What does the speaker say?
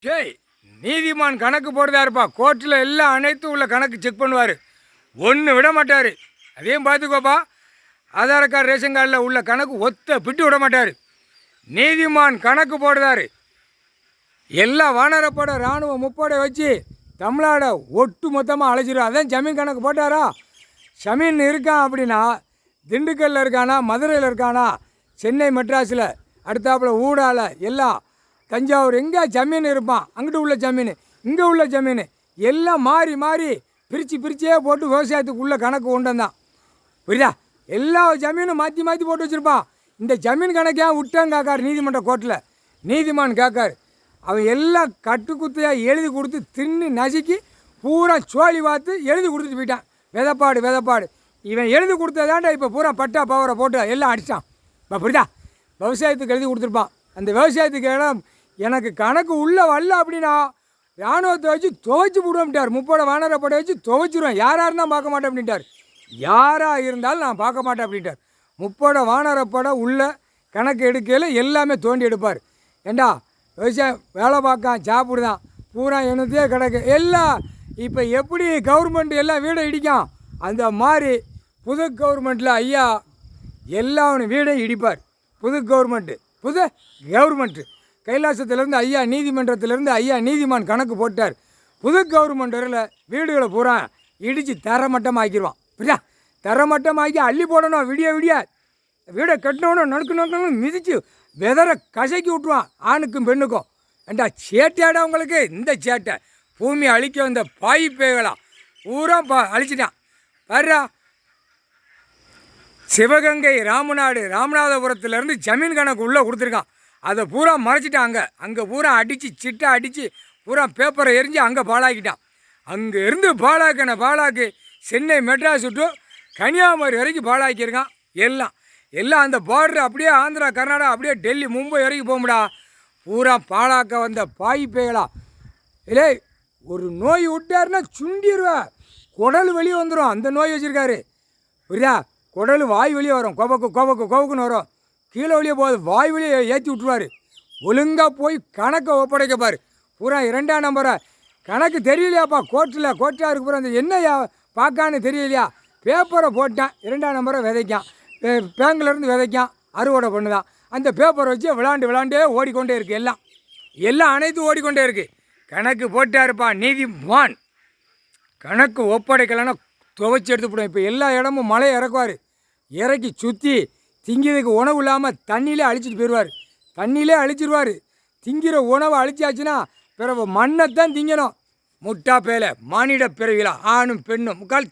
டேய், நீதிமான் கணக்கு போடுதாருப்பா. கோர்ட்டில் எல்லாம் அனைத்தும் உள்ள கணக்கு செக் பண்ணுவார். ஒன்று விட மாட்டார். அதையும் பார்த்துக்கோப்பா. ஆதார் கார்டு ரேஷன் கார்டில் உள்ள கணக்கு ஒத்த பிட்டு விட மாட்டார். நீதிமான் கணக்கு போடுதாரு. எல்லா வானரப்படை இராணுவ முப்படை வச்சு தமிழ்நாடை ஒட்டு மொத்தமாக அழைச்சிடும். அதான் ஜமீன் கணக்கு போட்டாரா? ஜமீன் இருக்கான் அப்படின்னா திண்டுக்கல்லில் இருக்கானா, மதுரையில் இருக்கானா, சென்னை மெட்ராஸில், அடுத்தாப்புல ஊடால, எல்லாம் தஞ்சாவூர் எங்கே ஜமீன் இருப்பான். அங்கிட்டு உள்ள ஜமீன், இங்கே உள்ள ஜமீன் எல்லாம் மாறி மாறி பிரித்தே போட்டு விவசாயத்துக்கு உள்ள கணக்கு கொண்டு வந்தான். புரியுதா? எல்லா ஜமீனும் மாற்றி மாற்றி போட்டு வச்சுருப்பான். இந்த ஜமீன் கணக்கே விட்டான் கேட்காரு நீதிமன்ற கோர்ட்டில். நீதிமான் கேட்காரு. அவன் எல்லாம் கட்டுக்குத்தையாக எழுதி கொடுத்து தின்னு நசுக்கி பூரா சோழி பார்த்து எழுதி கொடுத்துட்டு போயிட்டான். விதப்பாடு இவன் எழுதி கொடுத்ததாண்டா இப்போ பூரா பட்டா பவரை போட்டு எல்லாம் அடித்தான். இப்போ புரியுதா? விவசாயத்துக்கு எழுதி கொடுத்துருப்பான். அந்த விவசாயத்துக்கு இடம் எனக்கு கணக்கு உள்ளே வரல அப்படின்னா இராணுவத்தை வச்சு துவைச்சி விடுவோம்ட்டார். முப்படை வானரப்படை வச்சு துவைச்சிருவேன். யாராக இருந்தால் பார்க்க மாட்டேன் அப்படின்ட்டார். யாராக இருந்தாலும் நான் பார்க்க மாட்டேன் அப்படின்ட்டார். முப்படை வானரப்படை உள்ள கணக்கு எடுக்கையில் எல்லாமே தோண்டி எடுப்பார். ஏண்டா விவசாயம் வேலை பார்க்கான், சாப்பிடுதான், பூரா என்னத்தையே கிடக்கு எல்லாம். இப்போ எப்படி கவர்மெண்ட் எல்லாம் வீடை இடிக்கும், அந்த மாதிரி புது கவர்மெண்ட்டில் ஐயா எல்லாம் வீடை இடிப்பார். புது கவர்மெண்ட்டு கைலாசத்திலேருந்து ஐயா நீதிமன்றத்திலேருந்து ஐயா நீதிமான் கணக்கு போட்டார். புது கவர்மெண்ட்டில் வீடுகளை பூரா இடித்து தரமட்டமாக்கிடுவான். புரியா? தரமட்டமாக்கி அள்ளி போடணும். விடிய வீடை கட்டணும், நடுக்கணும் மிதித்து வெதரை கசக்கி விட்டுருவான். ஆணுக்கும் பெண்ணுக்கும். ஏண்டா சேட்டையாடா உங்களுக்கு? இந்த சேட்டை பூமி அழிக்க வந்த பாய் பேய்களா பூரா அழிச்சிட்டான். வர்றா சிவகங்கை ராமநாதபுரத்துலேருந்து ஜமீன் கணக்கு உள்ளே கொடுத்துருக்கான். அதை பூரா மறைச்சிட்டான். அங்கே பூரா அடித்து சிட்டை அடித்து பூரா பேப்பரை எரிஞ்சு அங்கே பாழாக்கிட்டான். அங்கே இருந்து பாழாக்கு சென்னை மெட்ராஸ் விட்டு கன்னியாகுமரி வரைக்கும் பாழாக்கியிருக்கான். எல்லாம் அந்த பார்டர் அப்படியே ஆந்திரா கர்நாடகா அப்படியே டெல்லி மும்பை வரைக்கும் போகும்டா. பூரா பாழாக்க வந்த பாய் பேய்களா. இல்லை ஒரு நோய் விட்டாருன்னா சுண்டிடுவா. குடல் வெளியே வந்துடும். அந்த நோய் வச்சுருக்காரு. புரியுதா? குடல் வாய் வெளியே வரும். கோவக்குன்னு வரும். கீழே வெளியே போகுது. வாய் வெளியே ஏற்றி விட்டுருவார். ஒழுங்காக போய் கணக்கை ஒப்படைக்கப்பார். பூரா 2ஆம் நம்பரை கணக்கு தெரியலையாப்பா. கோர்ட்டாருக்கு பூரா அந்த என்ன பார்க்கான்னு தெரியலையா? பேப்பரை போட்டான். 2ஆம் நம்பரை விதைக்கான். பேங்கிலேருந்து விதைக்கான். அறுவடை பண்ணுதான். அந்த பேப்பரை வச்சு விளாண்டே ஓடிக்கொண்டே இருக்குது. எல்லாம் அனைத்தும் ஓடிக்கொண்டே இருக்குது. கணக்கு போட்டாருப்பா நீதிமான். கணக்கு ஒப்படைக்கலைன்னா துவைச்சி எடுத்துப்படும். இப்போ எல்லா இடமும் மழை இறக்குவார். இறக்கி சுற்றி திங்கிறதுக்கு உணவு இல்லாமல் தண்ணியிலே அழிச்சிட்டு போயிடுவார். தண்ணியிலே அழிச்சிடுவார். திங்கிற உணவை அழிச்சாச்சுன்னா பிறகு மண்ணைத்தான் திங்கணும். முட்டா பேலை மானிட பிறவிலா ஆணும் பெண்ணும் முக்கால்